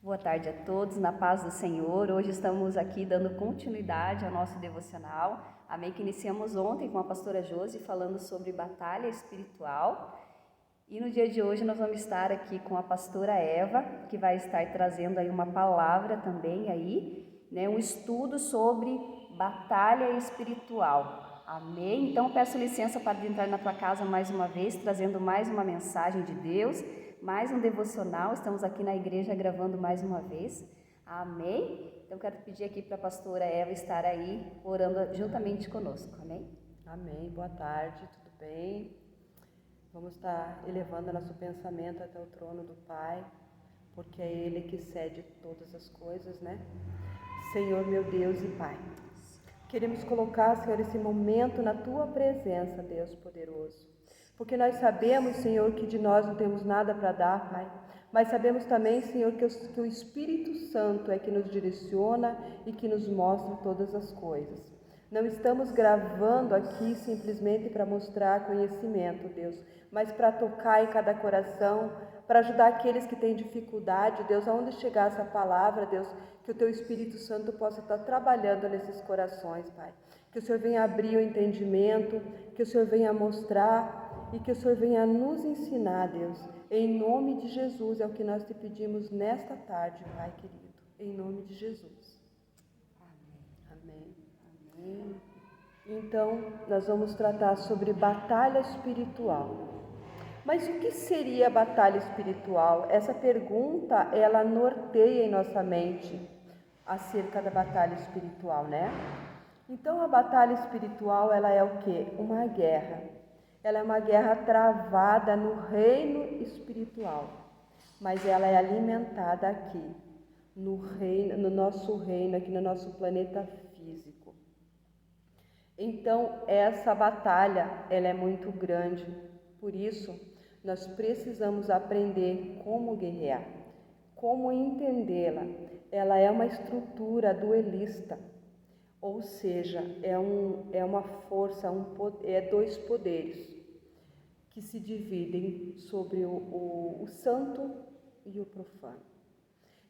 Boa tarde a todos, na paz do Senhor. Hoje estamos aqui dando continuidade ao nosso devocional. Amém? Que iniciamos ontem com a pastora Josi falando sobre batalha espiritual. E no dia de hoje nós vamos estar aqui com a pastora Eva, que vai estar trazendo aí uma palavra também aí, né? Um estudo sobre batalha espiritual. Amém? Então peço licença para entrar na tua casa mais uma vez, trazendo mais uma mensagem de Deus, mais um devocional. Estamos aqui na igreja gravando mais uma vez. Amém? Então quero pedir aqui para a pastora Eva estar aí orando juntamente conosco. Amém? Amém. Boa tarde, tudo bem? Vamos estar elevando nosso pensamento até o trono do Pai, porque é Ele que cede todas as coisas, né? Senhor, meu Deus e Pai, queremos colocar, Senhor, esse momento na Tua presença, Deus poderoso. Porque nós sabemos, Senhor, que de nós não temos nada para dar, Pai. Mas sabemos também, Senhor, que o Espírito Santo é que nos direciona e que nos mostra todas as coisas. Não estamos gravando aqui simplesmente para mostrar conhecimento, Deus, mas para tocar em cada coração, para ajudar aqueles que têm dificuldade, Deus, aonde chegar essa palavra, Deus, que o Teu Espírito Santo possa estar trabalhando nesses corações, Pai. Que o Senhor venha abrir o entendimento, que o Senhor venha mostrar e que o Senhor venha nos ensinar, Deus. Em nome de Jesus é o que nós te pedimos nesta tarde, Pai querido. Em nome de Jesus. Amém. Amém. Então, nós vamos tratar sobre batalha espiritual. Mas o que seria batalha espiritual? Essa pergunta, ela norteia em nossa mente acerca da batalha espiritual, né? Então, a batalha espiritual, ela é o quê? Uma guerra. Ela é uma guerra travada no reino espiritual, mas ela é alimentada aqui, no reino, no nosso reino, aqui no nosso planeta físico. Então, essa batalha, ela é muito grande. Por isso, nós precisamos aprender como guerrear, como entendê-la. Ela é uma estrutura duelista, ou seja, é uma força, dois poderes que se dividem sobre o santo e o profano.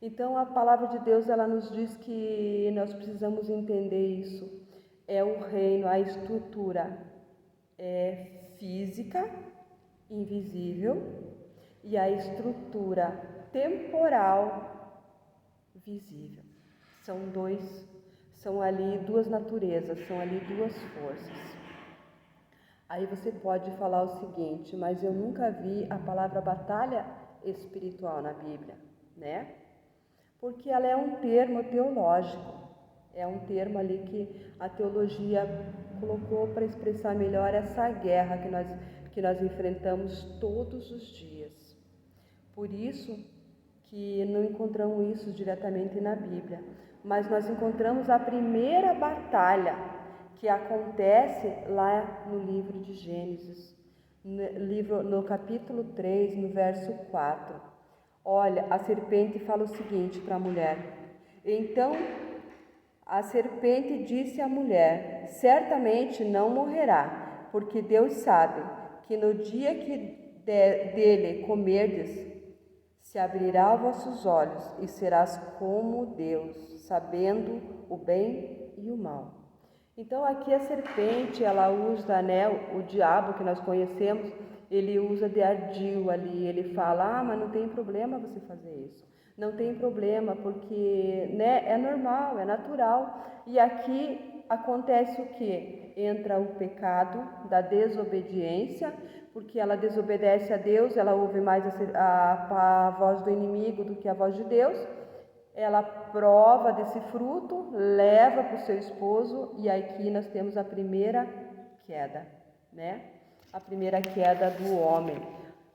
Então, a palavra de Deus, ela nos diz que nós precisamos entender isso. É o reino, a estrutura é física, invisível, e a estrutura temporal, visível. São ali duas naturezas, são ali duas forças. Aí você pode falar o seguinte, mas eu nunca vi a palavra batalha espiritual na Bíblia, né? Porque ela é um termo teológico, é um termo ali que a teologia colocou para expressar melhor essa guerra que nós enfrentamos todos os dias. Por isso que não encontramos isso diretamente na Bíblia, mas nós encontramos a primeira batalha que acontece lá no livro de Gênesis, no capítulo 3, no verso 4. Olha, a serpente fala o seguinte para a mulher: então a serpente disse à mulher: certamente não morrerá, porque Deus sabe que no dia que dele comerdes, se abrirá os vossos olhos e serás como Deus, sabendo o bem e o mal. Então aqui a serpente, ela usa, né, o diabo que nós conhecemos, ele usa de ardil ali, ele fala, mas não tem problema você fazer isso. Não tem problema, porque, né, é normal, é natural. E aqui acontece o quê? Entra o pecado da desobediência, porque ela desobedece a Deus, ela ouve mais a voz do inimigo do que a voz de Deus. Ela prova desse fruto, leva para o seu esposo, e aqui nós temos a primeira queda, né? A primeira queda do homem,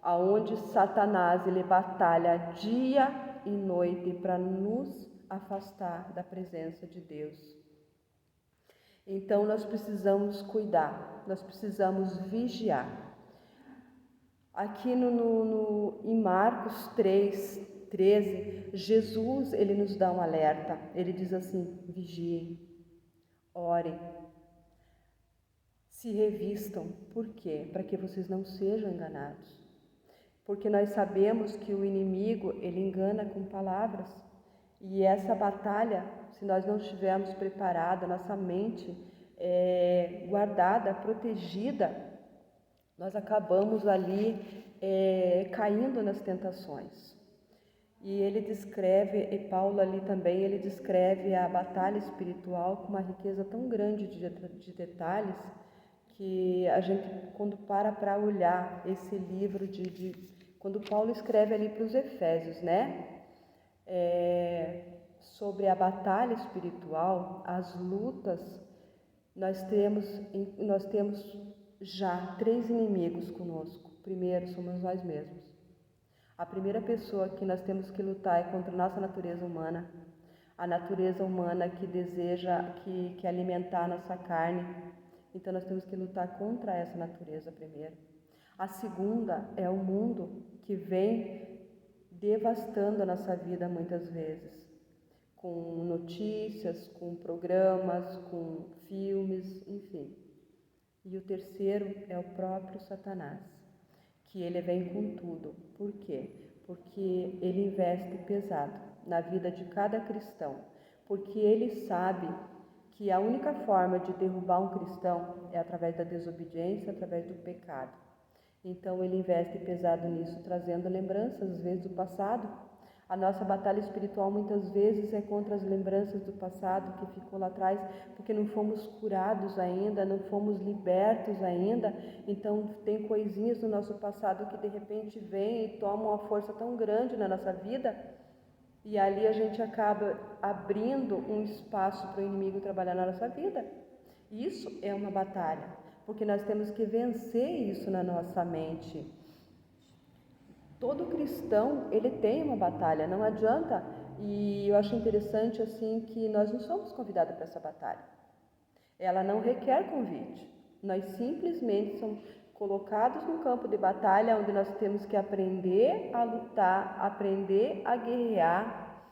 aonde Satanás ele batalha dia e noite para nos afastar da presença de Deus. Então nós precisamos cuidar, nós precisamos vigiar. Aqui em Marcos 3:13, Jesus ele nos dá um alerta. Ele diz assim: vigiem, orem, se revistam. Por quê? Para que vocês não sejam enganados. Porque nós sabemos que o inimigo ele engana com palavras. E essa batalha, se nós não estivermos preparados, nossa mente guardada, protegida, nós acabamos ali caindo nas tentações. E ele descreve, e Paulo ali também, ele descreve a batalha espiritual com uma riqueza tão grande de detalhes, que a gente, quando para olhar esse livro, quando Paulo escreve ali para os Efésios, né? Sobre a batalha espiritual, as lutas, nós temos já 3 inimigos conosco. Primeiro, somos nós mesmos. A primeira pessoa que nós temos que lutar é contra a nossa natureza humana, a natureza humana que deseja, que alimentar a nossa carne. Então nós temos que lutar contra essa natureza primeiro. A segunda é o mundo que vem devastando a nossa vida muitas vezes, com notícias, com programas, com filmes, enfim. E o terceiro é o próprio Satanás, que ele vem com tudo. Por quê? Porque ele investe pesado na vida de cada cristão, porque ele sabe que a única forma de derrubar um cristão é através da desobediência, através do pecado. Então ele investe pesado nisso, trazendo lembranças, às vezes, do passado. A nossa batalha espiritual muitas vezes é contra as lembranças do passado que ficou lá atrás, porque não fomos curados ainda, não fomos libertos ainda. Então tem coisinhas do nosso passado que de repente vêm e tomam uma força tão grande na nossa vida, e ali a gente acaba abrindo um espaço para o inimigo trabalhar na nossa vida. Isso é uma batalha, porque nós temos que vencer isso na nossa mente. Todo cristão, ele tem uma batalha, não adianta. E eu acho interessante assim que nós não somos convidados para essa batalha. Ela não requer convite. Nós simplesmente somos colocados num campo de batalha onde nós temos que aprender a lutar, aprender a guerrear,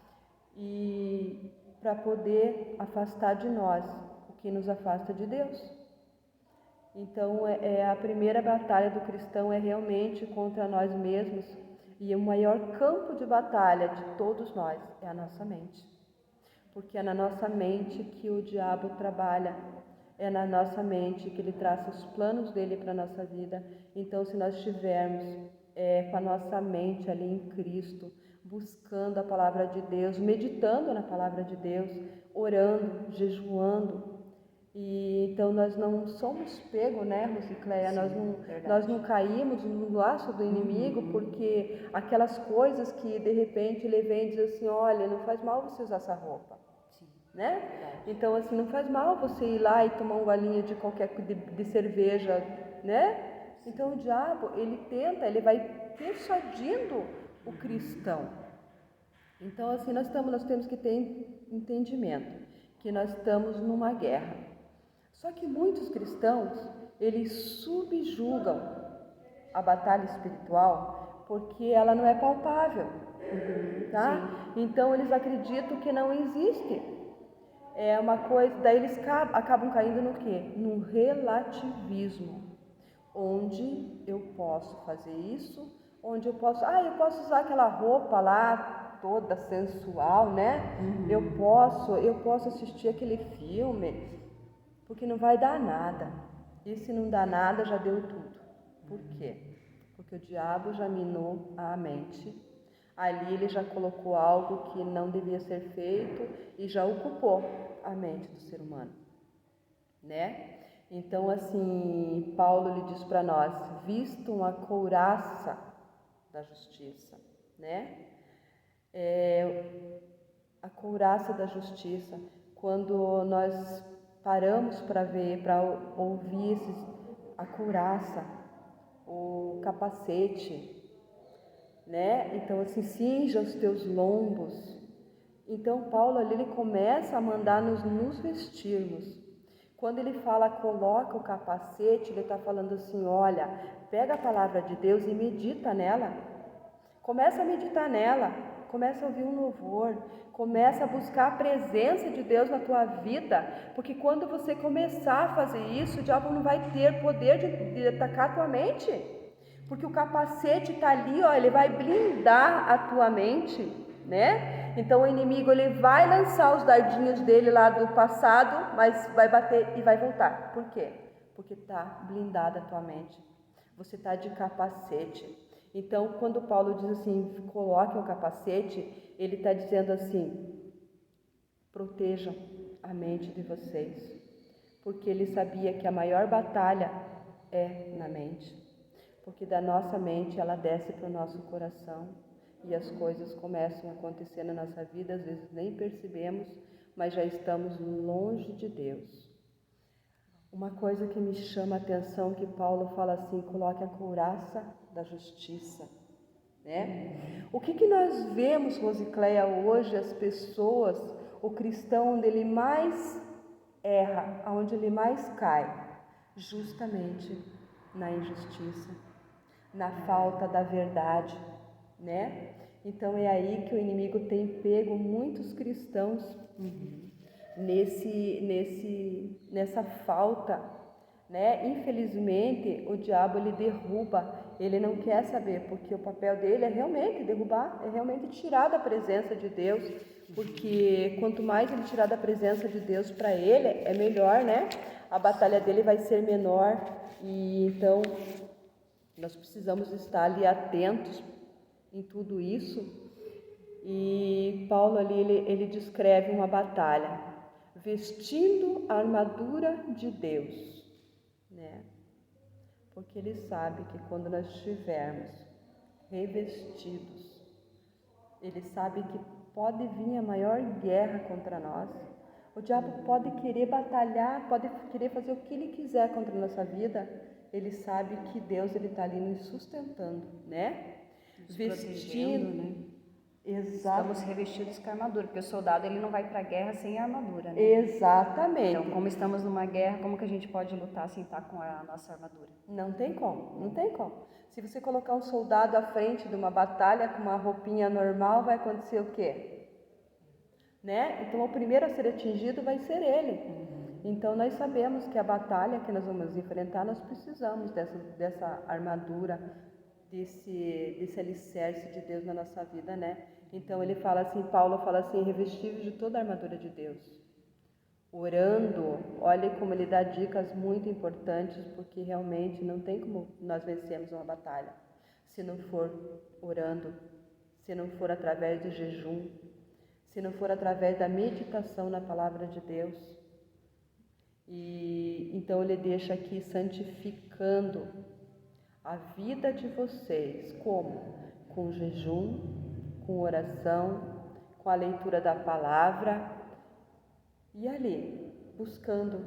e para poder afastar de nós o que nos afasta de Deus. Então, a primeira batalha do cristão é realmente contra nós mesmos, e o maior campo de batalha de todos nós é a nossa mente, porque é na nossa mente que o diabo trabalha, é na nossa mente que ele traça os planos dele para a nossa vida. Então, se nós estivermos com a nossa mente ali em Cristo, buscando a palavra de Deus, meditando na palavra de Deus, orando, jejuando, e então nós não somos pegos, né, Rosicléia? Nós não caímos no laço do inimigo, porque aquelas coisas que de repente ele vem e diz assim, olha, não faz mal você usar essa roupa, né? Então assim, não faz mal você ir lá e tomar um golinho de qualquer de cerveja, né? Então o diabo, ele vai persuadindo o cristão. Então assim, nós temos que ter entendimento que nós estamos numa guerra. Só que muitos cristãos, eles subjugam a batalha espiritual porque ela não é palpável, tá? Então eles acreditam que não existe. É uma coisa, daí eles acabam caindo no quê? No relativismo, onde eu posso fazer isso, onde eu posso usar aquela roupa lá toda sensual, né? Eu posso assistir aquele filme, porque não vai dar nada. E se não dá nada, já deu tudo. Por quê? Porque o diabo já minou a mente. Ali ele já colocou algo que não devia ser feito e já ocupou a mente do ser humano, né? Então assim, Paulo lhe diz para nós, vistam a couraça da justiça, né? A couraça da justiça, quando nós paramos para ver, para ouvir a couraça, o capacete, né? Então assim, cinja os teus lombos. Então Paulo ali, ele começa a mandar nos vestirmos. Quando ele fala coloca o capacete, ele está falando assim, olha, pega a palavra de Deus e medita nela. Começa a meditar nela, começa a ouvir um louvor, começa a buscar a presença de Deus na tua vida, porque quando você começar a fazer isso, o diabo não vai ter poder de atacar a tua mente, porque o capacete está ali, ó, ele vai blindar a tua mente, né? Então o inimigo ele vai lançar os dardinhos dele lá do passado, mas vai bater e vai voltar. Por quê? Porque está blindada a tua mente. Você está de capacete. Então, quando Paulo diz assim, coloque o capacete, ele está dizendo assim, protejam a mente de vocês. Porque ele sabia que a maior batalha é na mente. Porque da nossa mente ela desce para o nosso coração e as coisas começam a acontecer na nossa vida, às vezes nem percebemos, mas já estamos longe de Deus. Uma coisa que me chama a atenção que Paulo fala assim, coloque a couraça da justiça, né? O que nós vemos, Rosicléia, hoje, as pessoas, o cristão, onde ele mais erra, onde ele mais cai? Justamente na injustiça, na falta da verdade, né? Então é aí que o inimigo tem pego muitos cristãos nessa falta, né? Infelizmente o diabo ele derruba, ele não quer saber, porque o papel dele é realmente derrubar, é realmente tirar da presença de Deus, porque quanto mais ele tirar da presença de Deus para ele, é melhor, né? A batalha dele vai ser menor e então nós precisamos estar ali atentos em tudo isso. E Paulo ali ele descreve uma batalha, vestindo a armadura de Deus, né? Porque ele sabe que quando nós estivermos revestidos, ele sabe que pode vir a maior guerra contra nós. O diabo pode querer batalhar, pode querer fazer o que ele quiser contra a nossa vida. Ele sabe que Deus ele está ali nos sustentando, né? Nos protegendo, né? Exato. Estamos revestidos com a armadura, porque o soldado ele não vai para a guerra sem a armadura, né? Exatamente. Então, como estamos numa guerra, como que a gente pode lutar sem estar com a nossa armadura? Não tem como, não tem como. Se você colocar um soldado à frente de uma batalha com uma roupinha normal, vai acontecer o quê? Né? Então, o primeiro a ser atingido vai ser ele. Então, nós sabemos que a batalha que nós vamos enfrentar, nós precisamos dessa armadura, desse alicerce de Deus na nossa vida, né? Então, ele fala assim, Paulo fala assim, revestível de toda a armadura de Deus. Orando, olha como ele dá dicas muito importantes, porque realmente não tem como nós vencermos uma batalha se não for orando, se não for através do jejum, se não for através da meditação na palavra de Deus. E então ele deixa aqui santificando a vida de vocês, como? Com jejum, com oração, com a leitura da palavra e ali, buscando.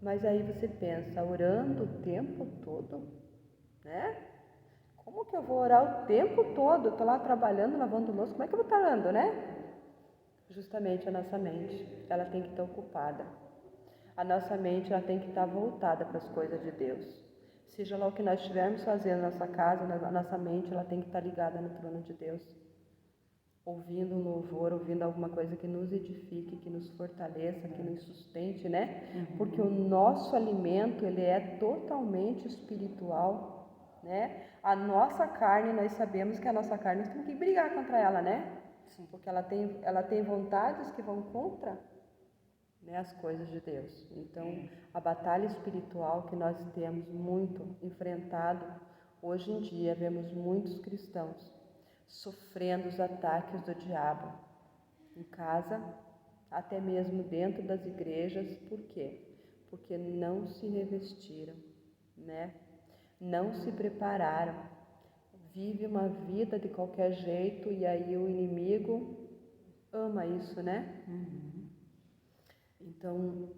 Mas aí você pensa, orando o tempo todo, né? Como que eu vou orar o tempo todo? Eu estou lá trabalhando, lavando louça, como é que eu vou estar orando, né? Justamente a nossa mente, ela tem que estar ocupada. A nossa mente, ela tem que estar voltada para as coisas de Deus. Seja lá o que nós estivermos fazendo na nossa casa, a nossa mente, ela tem que estar ligada no trono de Deus. Ouvindo um louvor, ouvindo alguma coisa que nos edifique, que nos fortaleça, que nos sustente, né? Porque o nosso alimento, ele é totalmente espiritual, né? A nossa carne, nós sabemos que a nossa carne, nós temos que brigar contra ela, né? Sim. Porque ela tem vontades que vão contra, né, as coisas de Deus. Então, a batalha espiritual que nós temos muito enfrentado, hoje em dia, vemos muitos cristãos sofrendo os ataques do diabo, em casa, até mesmo dentro das igrejas. Por quê? Porque não se revestiram, né? Não se prepararam, vive uma vida de qualquer jeito e aí o inimigo ama isso, né? Então,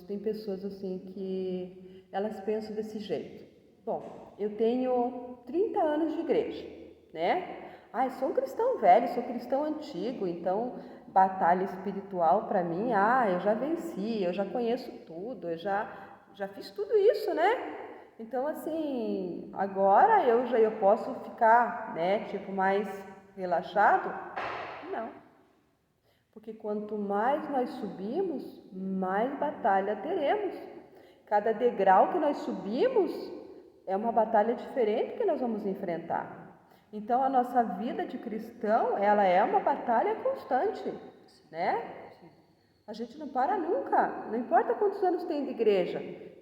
tem pessoas assim que elas pensam desse jeito. Bom, eu tenho 30 anos de igreja, né? Eu sou um cristão velho, sou cristão antigo, então batalha espiritual para mim, eu já venci, eu já conheço tudo, eu já fiz tudo isso, né? Então, assim, agora eu posso ficar, né, tipo, mais relaxado? Não. Porque quanto mais nós subimos, mais batalha teremos. Cada degrau que nós subimos é uma batalha diferente que nós vamos enfrentar. Então a nossa vida de cristão, ela é uma batalha constante, né? A gente não para nunca, não importa quantos anos tem de igreja,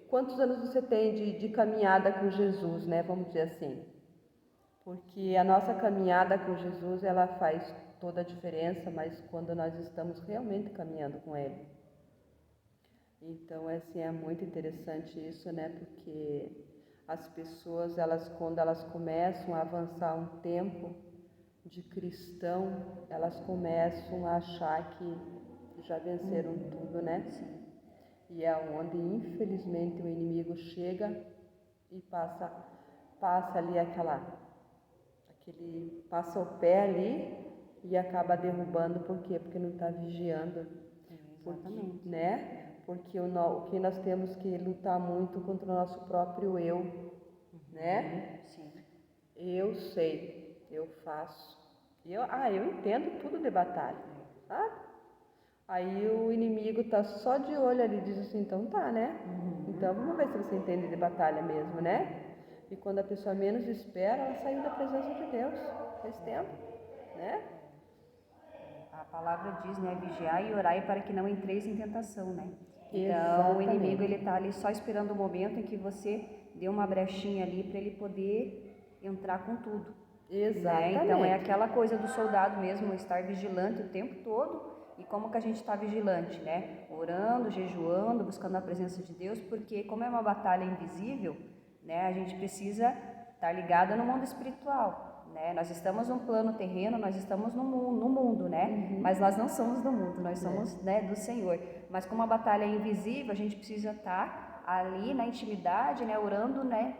quantos anos você tem de caminhada com Jesus, né? Vamos dizer assim. Porque a nossa caminhada com Jesus, ela faz toda a diferença, mas quando nós estamos realmente caminhando com Ele. Então, assim, é muito interessante isso, né? Porque as pessoas, quando elas começam a avançar um tempo de cristão, elas começam a achar que já venceram tudo, né? E é onde, infelizmente, o inimigo chega e passa ali passa o pé ali e acaba derrubando. Por quê? Porque não está vigiando. Exatamente. Né? Porque o que nós temos que lutar muito contra o nosso próprio eu, né? Sim. Eu sei, eu faço. Eu entendo tudo de batalha, sabe? Aí o inimigo tá só de olho ali e diz assim, então tá, né? Então vamos ver se você entende de batalha mesmo, né? E quando a pessoa menos espera, ela saiu da presença de Deus. Faz tempo, né? A palavra diz, né, vigiai e orai para que não entreis em tentação, né? Então, Exatamente. o inimigo, ele tá ali só esperando o momento em que você dê uma brechinha ali para ele poder entrar com tudo. Exatamente. Né? Então, é aquela coisa do soldado mesmo, estar vigilante o tempo todo. E como que a gente está vigilante, né? Orando, jejuando, buscando a presença de Deus, porque como é uma batalha invisível, né, a gente precisa estar ligada no mundo espiritual, né? Nós estamos num plano terreno, nós estamos no mundo, né? Mas nós não somos do mundo, nós somos, né, do Senhor. Mas como a batalha é invisível, a gente precisa estar ali na intimidade, né, orando, né,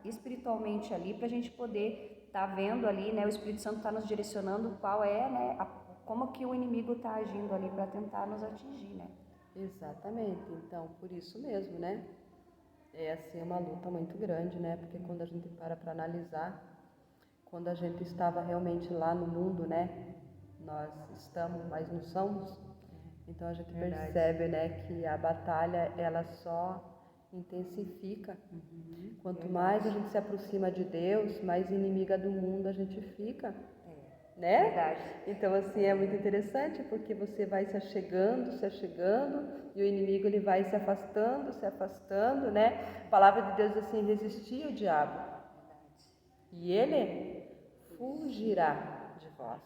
espiritualmente ali, para a gente poder estar vendo ali, né, o Espírito Santo está nos direcionando qual é, né, como que o inimigo está agindo ali para tentar nos atingir, né? Exatamente. Então, por isso mesmo, né? É assim uma luta muito grande, né? Porque quando a gente para analisar, quando a gente estava realmente lá no mundo, né? Nós estamos, mas não somos. Então a gente percebe, né, que a batalha ela só intensifica. Quanto mais a gente se aproxima de Deus, mais inimiga do mundo a gente fica. Né? Verdade. Então assim é muito interessante porque você vai se achegando e o inimigo ele vai se afastando, né? A palavra de Deus assim, resistir ao diabo e ele fugirá de vós.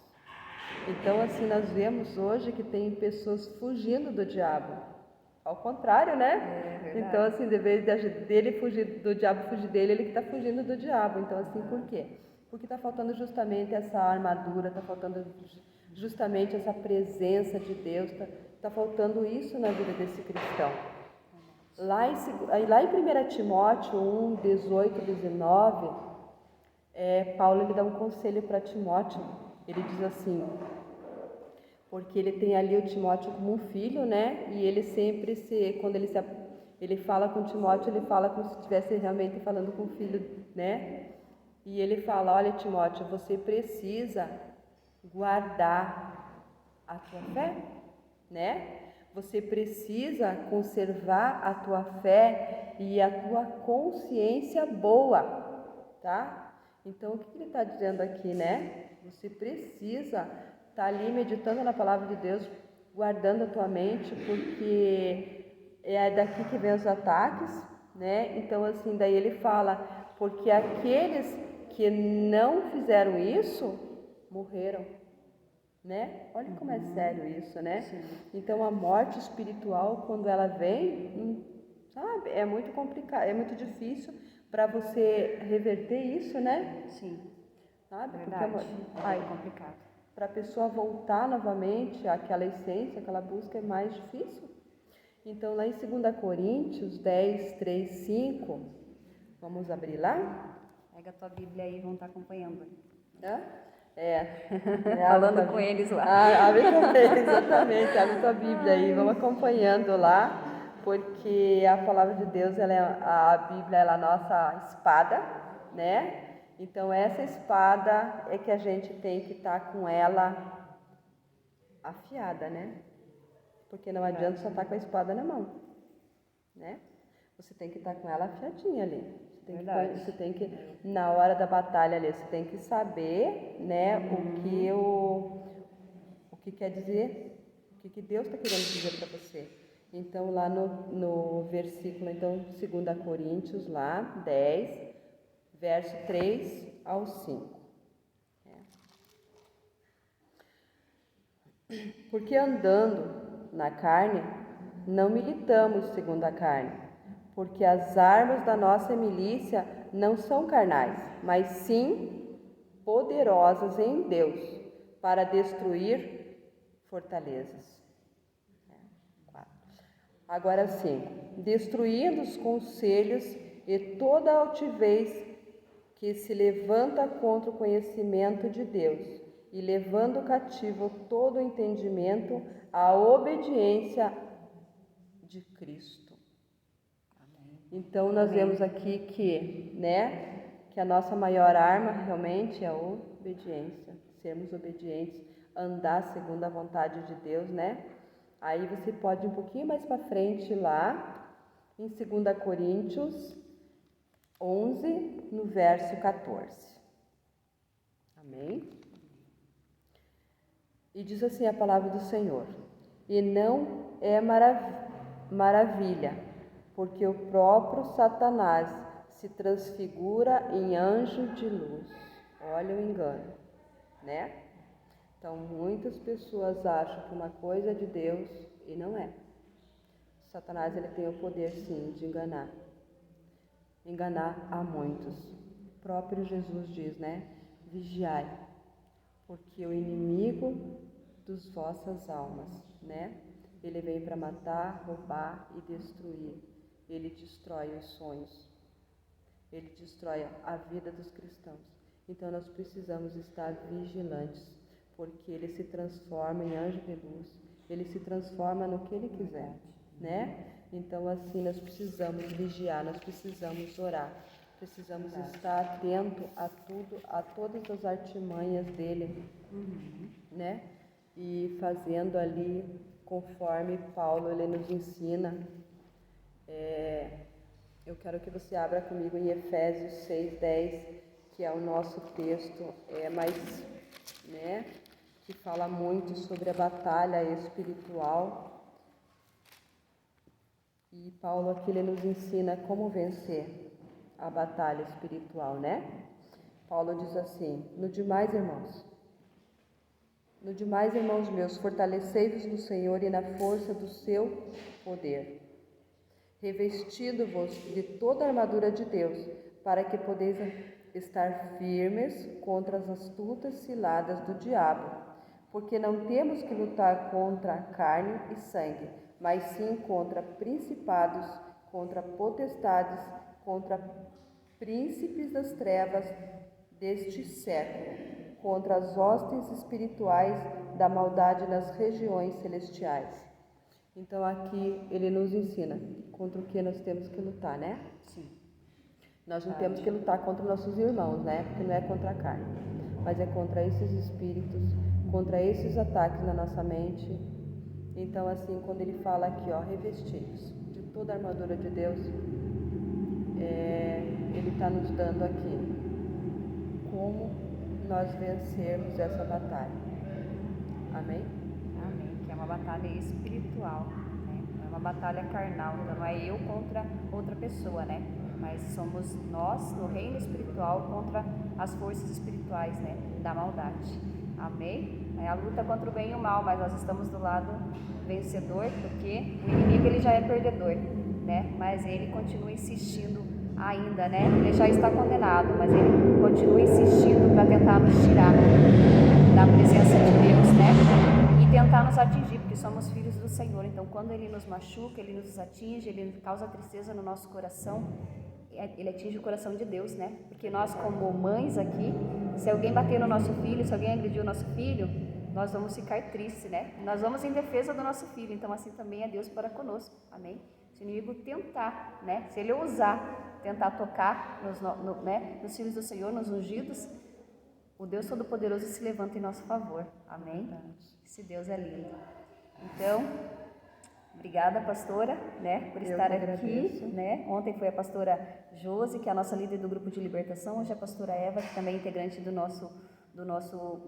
Então assim nós vemos hoje que tem pessoas fugindo do diabo. Ao contrário, né? Então assim, de vez dele fugir do diabo, fugir dele, ele que está fugindo do diabo. Então assim, por quê? Porque está faltando justamente essa armadura, está faltando justamente essa presença de Deus, está faltando isso na vida desse cristão. Lá em 1 Timóteo 1, 18, 19, Paulo ele dá um conselho para Timóteo. Ele diz assim, porque ele tem ali o Timóteo como um filho, né? E ele sempre quando ele fala com Timóteo, ele fala como se estivesse realmente falando com o filho, né? E ele fala, olha Timóteo, você precisa guardar a tua fé, né? Você precisa conservar a tua fé e a tua consciência boa, tá? Então, o que ele está dizendo aqui, né? Você precisa estar ali meditando na palavra de Deus, guardando a tua mente, porque é daqui que vem os ataques, né? Então, assim, daí ele fala, porque aqueles que não fizeram isso, morreram, né? Olha como é sério isso, né? Sim. Então, a morte espiritual, quando ela vem, sabe, é muito complicado, é muito difícil para você reverter isso, né? Sim. Sabe? Verdade. Porque É bem complicado. para a pessoa voltar novamente àquela essência, aquela busca é mais difícil. Então, lá em 2 Coríntios 10, 3, 5, vamos abrir lá? Pega a tua Bíblia aí e vão estar acompanhando. Hã? Falando com eles lá. Abre também, exatamente, abre tua Bíblia aí, vamos acompanhando lá, porque a palavra de Deus, a Bíblia ela é a nossa espada, né? Então essa espada é que a gente tem que estar com ela afiada, né? Porque não adianta só estar com a espada na mão, né? Você tem que estar com ela afiadinha ali. Você Verdade. Você tem que, na hora da batalha ali, você tem que saber, né, o que quer dizer, o que Deus está querendo dizer para você. Então, lá no versículo, então, 2 Coríntios, lá, 10, verso 3 ao 5. Porque andando na carne, não militamos segundo a carne, porque as armas da nossa milícia não são carnais, mas sim poderosas em Deus para destruir fortalezas. Agora sim, destruindo os conselhos e toda a altivez que se levanta contra o conhecimento de Deus, e levando cativo todo o entendimento à obediência de Cristo. Então nós vemos aqui que a nossa maior arma realmente é a obediência, sermos obedientes, andar segundo a vontade de Deus, né? Aí você pode ir um pouquinho mais para frente lá, em 2 Coríntios 11, no verso 14. Amém? E diz assim a palavra do Senhor: e não é maravilha, porque o próprio Satanás se transfigura em anjo de luz. Olha o engano, né? Então, muitas pessoas acham que uma coisa é de Deus e não é. Satanás, ele tem o poder, sim, de enganar a muitos. O próprio Jesus diz, né? Vigiai, porque o inimigo dos vossas almas, né? Ele vem para matar, roubar e destruir. Ele destrói os sonhos. Ele destrói a vida dos cristãos. Então nós precisamos estar vigilantes, porque ele se transforma em anjo de luz. Ele se transforma no que ele quiser, né? Então assim nós precisamos vigiar, nós precisamos orar. Precisamos estar atento a tudo, a todas as artimanhas dele, né? E fazendo ali conforme Paulo ele nos ensina. Eu quero que você abra comigo em Efésios 6:10, que é o nosso texto, né? Que fala muito sobre a batalha espiritual. E Paulo aqui ele nos ensina como vencer a batalha espiritual, né? Paulo diz assim: no demais, irmãos meus, fortalecei-vos no Senhor e na força do seu poder, revestindo-vos de toda a armadura de Deus, para que podeis estar firmes contra as astutas ciladas do diabo, porque não temos que lutar contra carne e sangue, mas sim contra principados, contra potestades, contra príncipes das trevas deste século, contra as hostes espirituais da maldade nas regiões celestiais. Então aqui ele nos ensina contra o que nós temos que lutar, né? Sim. Nós não temos que lutar contra nossos irmãos, né? Porque não é contra a carne, mas é contra esses espíritos, contra esses ataques na nossa mente. Então assim, quando ele fala aqui, ó, revestidos de toda a armadura de Deus, ele está nos dando aqui como nós vencermos essa batalha. Amém? Amém. Que é uma batalha espiritual, né? Não é uma batalha carnal, então não é eu contra outra pessoa, né? Mas somos nós no reino espiritual contra as forças espirituais, né? Da maldade. Amém? É a luta contra o bem e o mal, mas nós estamos do lado vencedor, porque o inimigo ele já é perdedor, né? Mas ele continua insistindo ainda, né? Ele já está condenado, mas ele continua insistindo para tentar nos tirar da presença de Deus, né? E tentar nos atingir, porque somos filhos do Senhor. Então, quando ele nos machuca, ele nos atinge, ele causa tristeza no nosso coração, ele atinge o coração de Deus, né? Porque nós, como mães aqui, se alguém bater no nosso filho, se alguém agredir o nosso filho, nós vamos ficar tristes, né? Nós vamos em defesa do nosso filho. Então, assim também é Deus para conosco. Amém? Se o inimigo tentar, né? Se ele ousar tentar tocar nos filhos do Senhor, nos ungidos, o Deus Todo-Poderoso se levanta em nosso favor. Amém? Esse Deus é lindo. Então, Obrigada, pastora, né, por estar aqui, agradeço. né? Ontem foi a pastora Josi, que é a nossa líder do grupo de libertação, hoje é a pastora Eva, que também é integrante do nosso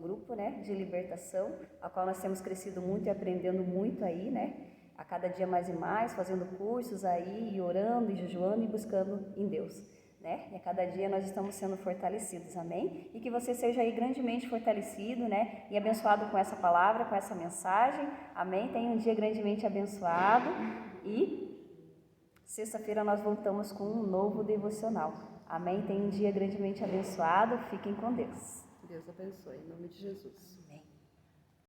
grupo, né, de libertação, a qual nós temos crescido muito e aprendendo muito aí, né? A cada dia mais e mais, fazendo cursos aí, e orando, e jejuando e buscando em Deus, né? E a cada dia nós estamos sendo fortalecidos, amém? E que você seja aí grandemente fortalecido, né? E abençoado com essa palavra, com essa mensagem, amém? Tenha um dia grandemente abençoado e sexta-feira nós voltamos com um novo devocional, amém? Tenha um dia grandemente abençoado, fiquem com Deus. Deus abençoe, em nome de Jesus.